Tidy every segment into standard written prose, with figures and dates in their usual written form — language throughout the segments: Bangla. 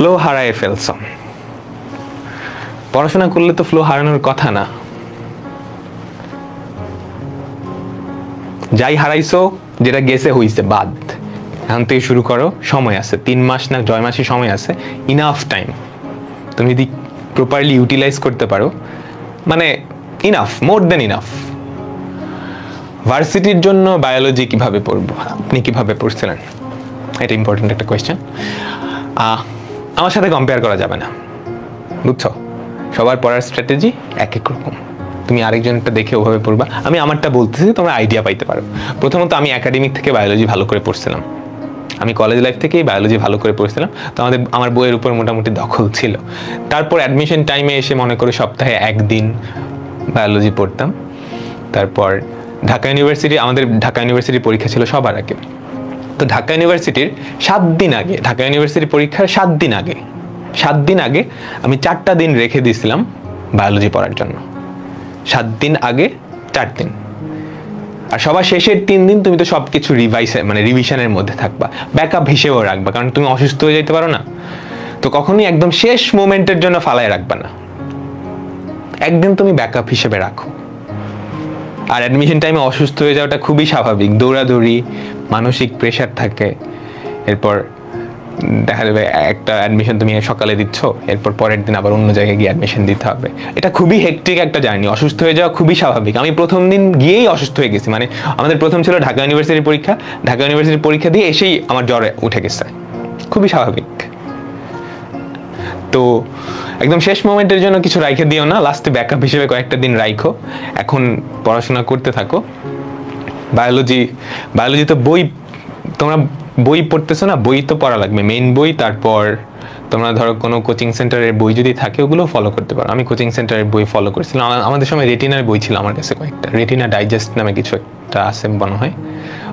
ফ্লো হারায় ফেলছ। পড়াশোনা করলে তো ফ্লো হারানোর কথা না। যাই হারাইছো, যেটা গেছে হইছে, বাদ। এখন থেকে শুরু করো, সময় আছে, 3 মাস না 6 মাসই সময় আছে, ইনাফ টাইম। তুমি যদি প্রপারলি ইউটিলাইজ করতে পারো, মানে ইনাফ, মোর দেন ইনাফ। ভার্সিটির জন্য বায়োলজি কিভাবে পড়বো, আপনি কিভাবে পড়ছিলেন, এটা ইম্পর্টেন্ট একটা কোয়েশ্চেন। আমার সাথে কম্পেয়ার করা যাবে না, বুঝছো? সবার পড়ার স্ট্র্যাটেজি এক এক রকম, তুমি আরেকজনটা দেখে ওভাবে পড়বা। আমি আমারটা বলতেছি, তোমরা আইডিয়া পাইতে পারো। প্রথমত আমি একাডেমিক থেকে বায়োলজি ভালো করে পড়ছিলাম, আমি কলেজ লাইফ থেকেই বায়োলজি ভালো করে পড়ছিলাম, তো আমার বইয়ের উপর মোটামুটি দখল ছিল। তারপর অ্যাডমিশন টাইমে এসে মনে করে সপ্তাহে 1 দিন বায়োলজি পড়তাম। তারপর ঢাকা ইউনিভার্সিটি, আমাদের ঢাকা ইউনিভার্সিটির পরীক্ষা ছিল সবার আগে, তো ঢাকা ইউনিভার্সিটির 7 দিন আগে, ঢাকা ইউনিভার্সিটির পরীক্ষার 7 দিন আগে আমি 4টা দিন রেখে দিয়েছিলাম বায়োলজি পড়ার জন্য। 7 দিন আগে 4 দিন, আর সবার শেষের 3 দিন তুমি তো সবকিছু রিভিশনের মধ্যে থাকবা, ব্যাকআপ হিসেবেও রাখবা, কারণ তুমি অসুস্থ হয়ে যেতে পারো না। তো কখনোই একদম শেষ মোমেন্টের জন্য ফালায় রাখবা না, একদিন তুমি ব্যাকআপ হিসেবে রাখো। আর অ্যাডমিশন টাইমে অসুস্থ হয়ে যাওয়াটা খুবই স্বাভাবিক, দৌড়াদৌড়ি, মানসিক প্রেশার থাকে। এরপর দেখা যাবে একটা অ্যাডমিশন তুমি সকালে দিচ্ছ, এরপর পরের দিন আবার অন্য জায়গায় গিয়ে অ্যাডমিশন দিতে হবে। এটা খুবই হেক্টিক একটা জার্নি, অসুস্থ হয়ে যাওয়া খুবই স্বাভাবিক। আমি প্রথম দিন গিয়েই অসুস্থ হয়ে গেছি, মানে আমাদের প্রথম ছিল ঢাকা ইউনিভার্সিটির পরীক্ষা, ঢাকা ইউনিভার্সিটির পরীক্ষা দিয়ে এসেই আমার জ্বরে উঠে গেছে, খুবই স্বাভাবিক। তো একদম শেষ মোমেন্টের জন্য কিছু রাইখে দিও না, লাস্টে ব্যাকআপ হিসেবে কয়েকটা দিন রাইখো। এখন পড়াশোনা করতে থাকো। বায়োলজি তো তোমরা বই পড়তেছো না, বই তো পড়া লাগবে, মেইন বই। তারপর তোমরা ধরো কোনো কোচিং সেন্টারের বই যদি থাকে ওগুলো ফলো করতে পারো। আমি কোচিং সেন্টারের বই ফলো করেছিলাম, আমাদের সময় রেটিনার বই ছিল আমার কাছে কয়েকটা, রেটিনা ডাইজেস্ট নামে কিছু একটা আছে মনে হয়,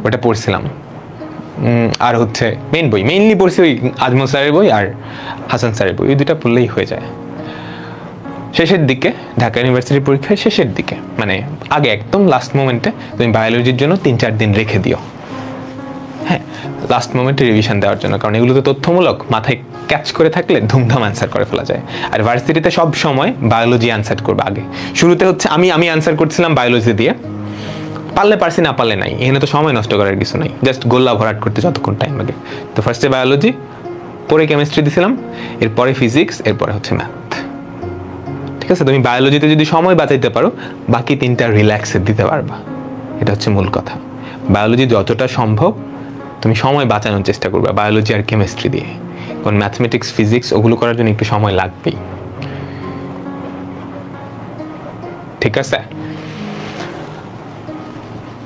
ওটা পড়ছিলাম। আর হচ্ছে মেইনলি পড়ছি ওই আজমল স্যারের বই আর হাসান স্যারের বই, ওই দুটা পড়লেই হয়ে যায়। শেষের দিকে ঢাকা ইউনিভার্সিটির পরীক্ষার শেষের দিকে, মানে আগে একদম লাস্ট মোমেন্টে তুমি বায়োলজির জন্য 3-4 দিন রেখে দিও, হ্যাঁ, লাস্ট মোমেন্টে রিভিশন দেওয়ার জন্য। কারণ এগুলো তো তথ্যমূলক, মাথায় ক্যাচ করে থাকলে ধুমধাম অ্যান্সার করে ফেলা যায়। আর ভার্সিটিতে সব সময় বায়োলজি অ্যান্সার করবে আগে। শুরুতে হচ্ছে আমি অ্যান্সার করছিলাম বায়োলজি দিয়ে, পারলে পারছি, না পারলে নাই, এখানে তো সময় নষ্ট করার কিছু নাই, জাস্ট গোল্লা ভরাট করতে যতক্ষণ টাইম লাগে। তো ফার্স্টে বায়োলজি, পরে কেমিস্ট্রি দিছিলাম, এরপরে ফিজিক্স, এরপরে হচ্ছে ম্যাথ। ঠিক আছে, তুমি বায়োলজিতে যদি সময় বাঁচাইতে পারো, বাকি 3টা রিল্যাক্সে দিতে পারবা, এটা হচ্ছে মূল কথা। বায়োলজি যতটা সম্ভব তুমি সময় বাঁচানোর চেষ্টা করবে বায়োলজি আর কেমিস্ট্রি দিয়ে, কারণ ম্যাথমেটিক্স, ফিজিক্স ওগুলো করার জন্য একটু সময় লাগবেই। ঠিক আছে,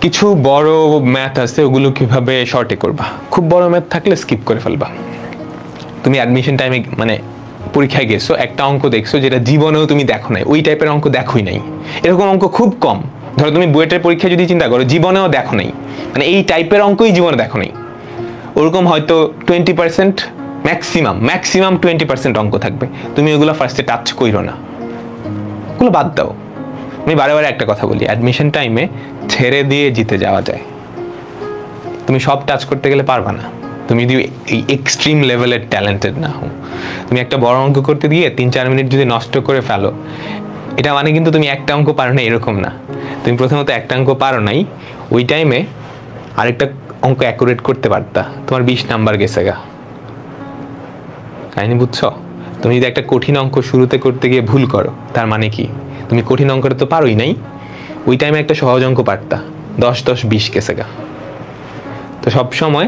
কিছু বড় ম্যাথ আছে, ওগুলো কিভাবে শর্টে করবা। খুব বড় ম্যাথ থাকলে স্কিপ করে ফেলবা। তুমি অ্যাডমিশন টাইমে মানে পরীক্ষায় গেছো, একটা অঙ্ক দেখছো যেটা জীবনেও তুমি দেখো নাই, ওই টাইপের অঙ্ক দেখোই নাই, এরকম অঙ্ক খুব কম। ধরো তুমি বুয়েটের পরীক্ষা যদি চিন্তা করো, জীবনেও দেখো নাই, মানে এই টাইপের অঙ্কই জীবনে দেখো নাই, ওরকম হয়তো 20%, ম্যাক্সিমাম 20% অঙ্ক থাকবে, তুমি ওগুলো ফার্স্টে টাচ করো না, ওগুলো বাদ দাও। আমি বারে বারে একটা কথা বলি, অ্যাডমিশন টাইমে ছেড়ে দিয়ে জিতে যাওয়া যায়। তুমি সব টাচ করতে গেলে পারবা না, তুমি যদি এই এক্সট্রিম লেভেলের ট্যালেন্টেড না হও। তুমি একটা বড় অঙ্ক করতে গিয়ে 3-4 মিনিট যদি নষ্ট করে ফেলো, এটা মানে কিন্তু তুমি একটা অঙ্ক পারো না এরকম না। তুমি প্রথমত একটা অঙ্ক পারো নাই, ওই টাইমে আরেকটা অঙ্ক অ্যাকুরেট করতে পারতা, তোমার 20 নাম্বার গেছে গা। কাহিনী বুঝছো? তুমি যদি একটা কঠিন অঙ্ক শুরুতে করতে গিয়ে ভুল করো, তার মানে কি তুমি কঠিন অঙ্কটা তো পারোই নাই, ওই টাইমে একটা সহজ অঙ্ক পারতা, 10-20 গেছে গা। তো সব সময়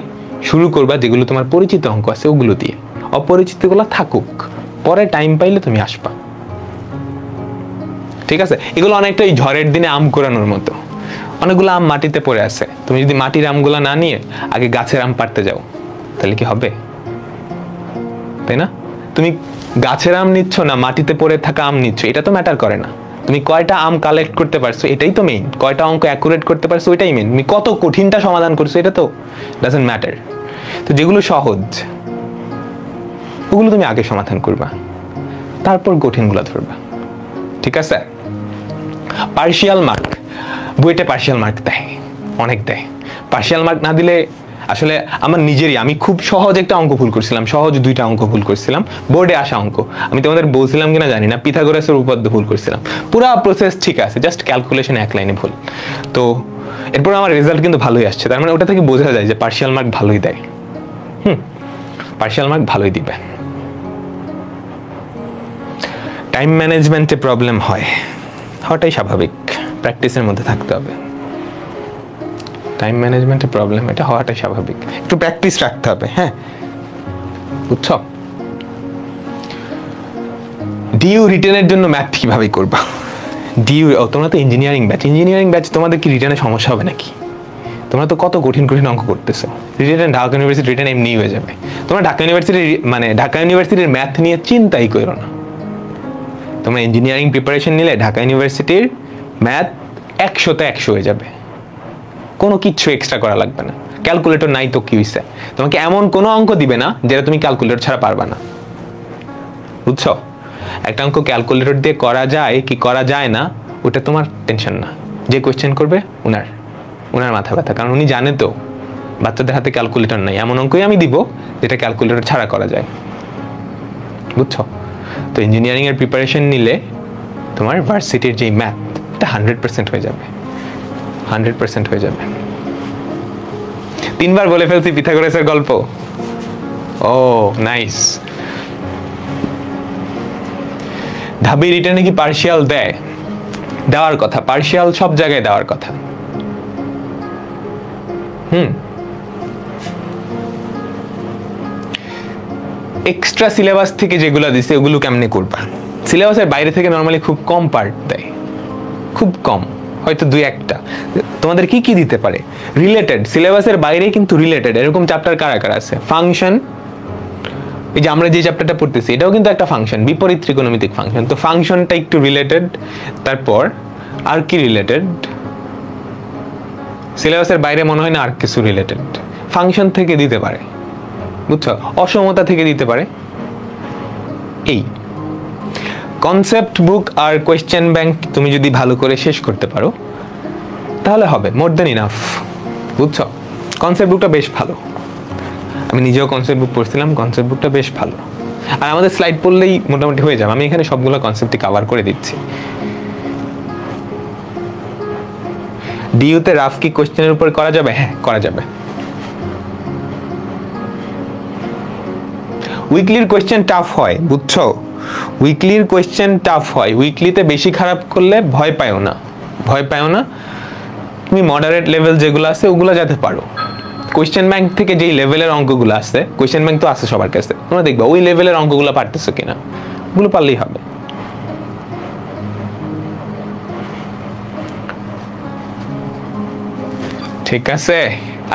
শুরু করবা যেগুলো তোমার পরিচিত অঙ্ক আছে ওগুলো দিয়ে, অপরিচিতগুলো থাকুক, পরে টাইম পাইলে তুমি আসবা। ঠিক আছে, এগুলো অনেকটা এই ঝড়ের দিনে আম কোরানোর মতো, অনেকগুলো আম মাটিতে পড়ে আছে, তুমি যদি মাটির আমগুলো না নিয়ে আগে গাছের আম পাড়তে যাও, তাহলে কি হবে? তাই না? তুমি গাছের আম নিচ্ছ না মাটিতে পড়ে থাকা আম নিচ্ছ, এটা তো ম্যাটার করে না। তুমি কয়টা আম কালেক্ট করতে পারছো এটাই তো মেইন, কয়টা অঙ্ক অ্যাকুরেট করতে পারছো ওইটাই মেইন। তুমি কত কঠিনটা সমাধান করছো এটা তো ডাজন্ট ম্যাটার। তো যেগুলো সহজ ওগুলো তুমি আগে সমাধান করবা, তারপর কঠিনগুলো ধরবা। ঠিক আছে? পার্শিয়াল মার্ক, বুয়েটে পার্শিয়াল মার্ক দেয়, অনেক দেয়। পার্শিয়াল মার্ক না দিলে আসলে আমার নিজেরই, আমি খুব সহজ একটা অঙ্ক ভুল করছিলাম, সহজ 2টা অঙ্ক ভুল করছিলাম, বোর্ডে আসা অঙ্ক। আমি তোমাদের বলছিলাম কিনা জানি না, পিথাগোরাসের উপপাদ্য ভুল করছিলাম। পুরো প্রসেস ঠিক আছে, জাস্ট ক্যালকুলেশন এক লাইনে ভুল। তো এরপর আমার রেজাল্ট কিন্তু ভালোই আসছে, তার মানে ওটা থেকে বোঝা যায় যে পার্শিয়াল মার্ক ভালোই দেয়। পার্শিয়াল মার্ক ভালোই দিবে। টাইম ম্যানেজমেন্টে প্রবলেম হওয়াটাই স্বাভাবিক, প্র্যাকটিসের মধ্যে থাকতে হবে। টাইম ম্যানেজমেন্টে প্রবলেম এটা হওয়াটাই স্বাভাবিক, একটু প্র্যাকটিস রাখতে হবে। হ্যাঁ, বুঝছো? ডিইউ রিটেনের জন্য ম্যাথ কিভাবে করবা? ডিইউ, তোমরা তো ইঞ্জিনিয়ারিং ব্যাচ, তোমাদের কি রিটেনে সমস্যা হবে নাকি? তোমরা তো কত কঠিন অঙ্ক করতেছো। রিটেন ঢাকা ইউনিভার্সিটি রিটেন এমনি হয়ে যাবে। তোমরা ঢাকা ইউনিভার্সিটির ম্যাথ নিয়ে চিন্তাই করো না। তোমরা ইঞ্জিনিয়ারিং প্রিপারেশন নিলে ঢাকা ইউনিভার্সিটির ম্যাথ 100তে 100 হয়ে যাবে, কোনো কিচ্ছু এক্সট্রা করা লাগবে না। ক্যালকুলেটর নাই তো কি হইছে, তোমাকে এমন কোনো অঙ্ক দিবে না যেটা তুমি ক্যালকুলেটর ছাড়া পারবা না, বুঝছো? একটা অঙ্ক ক্যালকুলেটর দিয়ে করা যায় কি করা যায় না ওটা তোমার টেনশন না। যে কোয়েশ্চেন করবে ওনার মাথা ব্যথা, কারণ উনি জানে তো বাচ্চাদের হাতে ক্যালকুলেটর নাই, এমন অঙ্কই আমি দিব যেটা ক্যালকুলেটর ছাড়া করা যায়, বুঝছো? তো ইঞ্জিনিয়ারিং এর প্রিপারেশন নিলে তোমার ভার্সিটির যে ম্যাথ এটা 100% হয়ে যাবে, 100% হয়ে যাবে। 3বার বলে ফেলছি পিথাগোরাসের গল্প। ও নাইস। ঢাবি রিটেনে কি পার্শিয়াল দেওয়ার কথা, পার্শিয়াল সব জায়গায় দেওয়ার কথা। এক্সট্রা সিলেবাস থেকে যেগুলো দিছে ওগুলো কেমনে করবা? সিলেবাসের বাইরে থেকে নরমালি খুব কম পার্ট দেয়, খুব কম, হয়তো 2-1টা। তোমাদের কি দিতে পারে? রিলেটেড, সিলেবাসের বাইরে কিন্তু রিলেটেড এরকম চ্যাপ্টার কারা আছে? ফাংশন, এই যে আমরা যে চ্যাপ্টারটা পড়তেছি এটাও কিন্তু একটা ফাংশন, বিপরীত ত্রিকোণমিতিক ফাংশন। তো ফাংশনটা একটু রিলেটেড। তারপর আর কি রিলেটেড? সিলেবাসের বাইরে মনে হয় না আর কিছু রিলেটেড। ফাংশন থেকে দিতে পারে, বুঝছো? অসমতা থেকে দিতে পারে। এই কনসেপ্ট বুক আর কোয়েশ্চেন ব্যাংক তুমি যদি ভালো করে শেষ করতে পারো তাহলে হবে, মোর দেন ইনাফ, বুঝছো? কনসেপ্ট বুকটা বেশ ভালো, আমি নিজেও কনসেপ্ট বুক পড়ছিলাম, কনসেপ্ট বুকটা বেশ ভালো। আর আমাদের স্লাইড পড়লেই মোটামুটি হয়ে যাবে, আমি এখানে সবগুলো কনসেপ্টই কভার করে দিচ্ছি। ডিইউতে রাফ কি কোশ্চেনের উপর করা যাবে? হ্যাঁ, করা যাবে। উইকলির কোশ্চেন টাফ হয়, বুঝছো? উইকলির কোশ্চেন টাফ হয়। উইকলিতে বেশি খারাপ করলে ভয় পাও না, তুমি মডারেট লেভেল যেগুলো আছে ওগুলো যাতে পারো। কোয়েশ্চেন ব্যাংক থেকে যেই লেভেলের অঙ্কগুলো আছে, কোয়েশ্চেন ব্যাংক তো আছে সবার কাছে, তোমরা দেখবা ওই লেভেলের অঙ্কগুলো পারতেছো কিনা, ওগুলো পারলেই হবে। ঠিক আছে,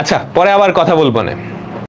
আচ্ছা পরে আবার কথা বলবো না।